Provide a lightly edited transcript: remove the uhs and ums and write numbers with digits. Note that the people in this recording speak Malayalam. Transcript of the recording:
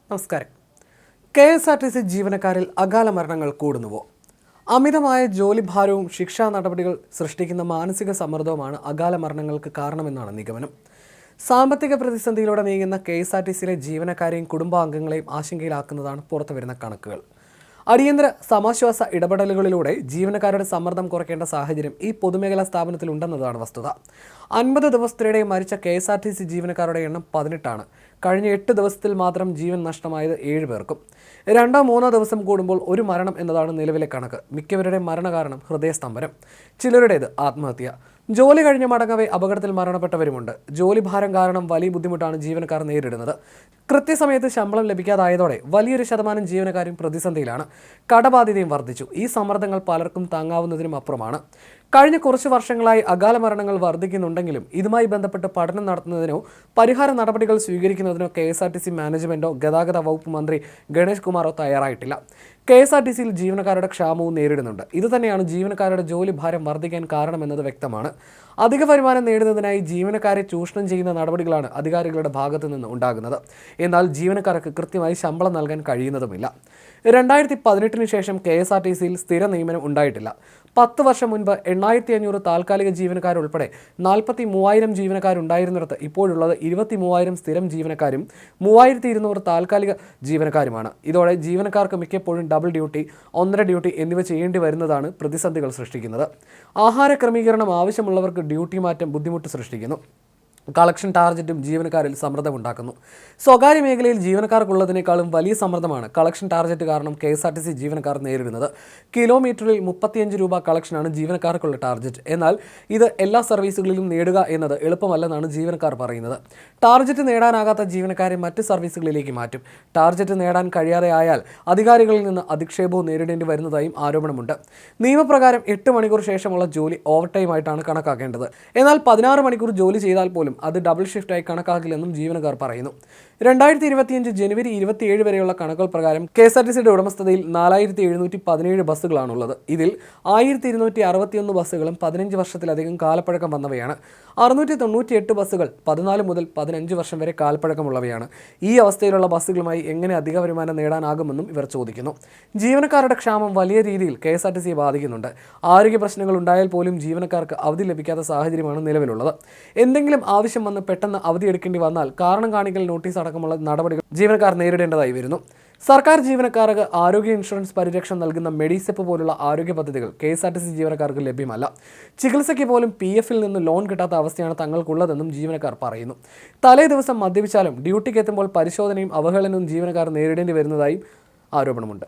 നമസ്കാരം. KSRTC ജീവനക്കാരിൽ അകാല മരണങ്ങൾ കൂടുന്നുവോ? അമിതമായ ജോലിഭാരവും ശിക്ഷാ നടപടികൾ സൃഷ്ടിക്കുന്ന മാനസിക സമ്മർദ്ദവുമാണ് അകാല മരണങ്ങൾക്ക് കാരണമെന്നാണ് നിഗമനം. സാമ്പത്തിക പ്രതിസന്ധിയിലൂടെ നീങ്ങുന്ന KSRTCയിലെ ജീവനക്കാരെയും കുടുംബാംഗങ്ങളെയും ആശങ്കയിലാക്കുന്നതാണ് പുറത്തുവരുന്ന കണക്കുകൾ. അടിയന്തര സമാശ്വാസ ഇടപെടലുകളിലൂടെ ജീവനക്കാരുടെ സമ്മർദ്ദം കുറയ്ക്കേണ്ട സാഹചര്യം ഈ പൊതുമേഖലാ സ്ഥാപനത്തിലുണ്ടെന്നതാണ് വസ്തുത. 50 ദിവസത്തിനിടെ മരിച്ച KSRTC ജീവനക്കാരുടെ എണ്ണം 18 ആണ്. കഴിഞ്ഞ 8 ദിവസത്തിൽ മാത്രം ജീവൻ നഷ്ടമായത് 7 പേർക്കും. 2-3 ദിവസം കൂടുമ്പോൾ ഒരു മരണം എന്നതാണ് നിലവിലെ കണക്ക്. മിക്കവരുടെ മരണകാരണം ഹൃദയസ്തംഭനം, ചിലരുടേത് ആത്മഹത്യ. ജോലി കഴിഞ്ഞ് മടങ്ങവേ അപകടത്തിൽ മരണപ്പെട്ടവരുമുണ്ട്. ജോലിഭാരം കാരണം വലിയ ബുദ്ധിമുട്ടാണ് ജീവനക്കാർ നേരിടുന്നത്. കൃത്യസമയത്ത് ശമ്പളം ലഭിക്കാതായതോടെ വലിയൊരു ശതമാനം ജീവനക്കാരും പ്രതിസന്ധിയിലാണ്. കടബാധ്യതയും വർദ്ധിച്ചു. ഈ സമ്മർദ്ദങ്ങൾ പലർക്കും താങ്ങാവുന്നതിനും അപ്പുറമാണ്. കഴിഞ്ഞ കുറച്ച് വർഷങ്ങളായി അകാല മരണങ്ങൾ വർദ്ധിക്കുന്നുണ്ടെങ്കിലും ഇതുമായി ബന്ധപ്പെട്ട് പഠനം നടത്തുന്നതിനോ പരിഹാര നടപടികൾ സ്വീകരിക്കുന്നതിനോ KSRTC മാനേജ്മെന്റോ ഗതാഗത വകുപ്പ് മന്ത്രി ഗണേഷ് കുമാറോ തയ്യാറായിട്ടില്ല. KSRTCയിൽ ജീവനക്കാരുടെ ക്ഷാമവും നേരിടുന്നുണ്ട്. ഇതുതന്നെയാണ് ജീവനക്കാരുടെ ജോലി ഭാരം വർദ്ധിക്കാൻ കാരണമെന്നത് വ്യക്തമാണ്. അധിക വരുമാനം നേടുന്നതിനായി ജീവനക്കാരെ ചൂഷണം ചെയ്യുന്ന നടപടികളാണ് അധികാരികളുടെ ഭാഗത്തു നിന്ന് ഉണ്ടാകുന്നത്. എന്നാൽ ജീവനക്കാർക്ക് കൃത്യമായി ശമ്പളം നൽകാൻ കഴിയുന്നതുമില്ല. 2018 ശേഷം KSRTCയിൽ സ്ഥിര നിയമനം ഉണ്ടായിട്ടില്ല. 10 വർഷം മുൻപ് 8500 താൽക്കാലിക ജീവനക്കാരുൾപ്പെടെ 43,000 ജീവനക്കാരുണ്ടായിരുന്നിടത്ത് ഇപ്പോഴുള്ളത് 23,000 സ്ഥിരം ജീവനക്കാരും 3,200 താൽക്കാലിക ജീവനക്കാരുമാണ്. ഇതോടെ ജീവനക്കാർക്ക് മിക്കപ്പോഴും ഡബിൾ ഡ്യൂട്ടി, 1.5 ഡ്യൂട്ടി എന്നിവ ചെയ്യേണ്ടി വരുന്നതാണ് പ്രതിസന്ധികൾ സൃഷ്ടിക്കുന്നത്. ആഹാര ക്രമീകരണം ആവശ്യമുള്ളവർക്ക് ഡ്യൂട്ടി മാറ്റം ബുദ്ധിമുട്ട് സൃഷ്ടിക്കുന്നു. കളക്ഷൻ ടാർജറ്റും ജീവനക്കാരിൽ സമ്മർദ്ദമുണ്ടാക്കുന്നു. സ്വകാര്യ മേഖലയിൽ ജീവനക്കാർക്കുള്ളതിനേക്കാളും വലിയ സമ്മർദ്ദമാണ് കളക്ഷൻ ടാർജറ്റ് കാരണം KSRTC ജീവനക്കാർ നേരിടുന്നത്. കിലോമീറ്ററിൽ 35 രൂപ കളക്ഷനാണ് ജീവനക്കാർക്കുള്ള ടാർജറ്റ്. എന്നാൽ ഇത് എല്ലാ സർവീസുകളിലും നേടുക എന്നത് എളുപ്പമല്ലെന്നാണ് ജീവനക്കാർ പറയുന്നത്. ടാർജറ്റ് നേടാനാകാത്ത ജീവനക്കാരെ മറ്റ് സർവീസുകളിലേക്ക് മാറ്റും. ടാർജറ്റ് നേടാൻ കഴിയാതെ ആയാൽ അധികാരികളിൽ നിന്ന് അധിക്ഷേപവും നേരിടേണ്ടി വരുന്നതായും ആരോപണമുണ്ട്. നിയമപ്രകാരം 8 മണിക്കൂർ ശേഷമുള്ള ജോലി ഓവർ ടൈം ആയിട്ടാണ് കണക്കാക്കേണ്ടത്. എന്നാൽ 16 മണിക്കൂർ ജോലി ചെയ്താൽ പോലും അത് ഡബിൾ ഷിഫ്റ്റായി കണക്കാക്കില്ലെന്നും ജീവനക്കാർ പറയുന്നു. 2025 ജനുവരി 27 വരെയുള്ള കണക്കുകൾ പ്രകാരം KSRTCയുടെ ഉടമസ്ഥതയിൽ 4,717 ബസ്സുകളാണുള്ളത്. ഇതിൽ 1,261 ബസ്സുകളും 15 വർഷത്തിലധികം കാലപ്പഴക്കം വന്നവയാണ്. 698 ബസ്സുകൾ 14 മുതൽ 15 വർഷം വരെ കാലപ്പഴക്കമുള്ളവയാണ്. ഈ അവസ്ഥയിലുള്ള ബസ്സുകളുമായി എങ്ങനെ അധിക വരുമാനം നേടാനാകുമെന്നും ഇവർ ചോദിക്കുന്നു. ജീവനക്കാരുടെ ക്ഷാമം വലിയ രീതിയിൽ KSRTCയെ ബാധിക്കുന്നുണ്ട്. ആരോഗ്യ പ്രശ്നങ്ങൾ ഉണ്ടായാൽ പോലും ജീവനക്കാർക്ക് അവധി ലഭിക്കാത്ത സാഹചര്യമാണ് നിലവിലുള്ളത്. എന്തെങ്കിലും ആവശ്യം വന്ന് പെട്ടെന്ന് അവധിയെടുക്കേണ്ടി വന്നാൽ കാരണം കാണിക്കൽ നോട്ടീസ് അടക്കമുള്ള നടപടികൾ ജീവനക്കാർ നേരിടേണ്ടതായി വരുന്നു. സർക്കാർ ജീവനക്കാർക്ക് ആരോഗ്യ ഇൻഷുറൻസ് പരിരക്ഷ നൽകുന്ന മെഡിസെപ്പ് പോലുള്ള ആരോഗ്യ പദ്ധതികൾ KSRTC ജീവനക്കാർക്ക് ലഭ്യമല്ല. ചികിത്സയ്ക്ക് പോലും PF-ൽ നിന്ന് ലോൺ കിട്ടാത്ത അവസ്ഥയാണ് തങ്ങൾക്കുള്ളതെന്നും ജീവനക്കാർ പറയുന്നു. തലേ ദിവസം മദ്യപിച്ചാലും ഡ്യൂട്ടിക്ക് എത്തുമ്പോൾ പരിശോധനയും അവഹേളനവും ജീവനക്കാർ നേരിടേണ്ടി വരുന്നതായും ആരോപണമുണ്ട്.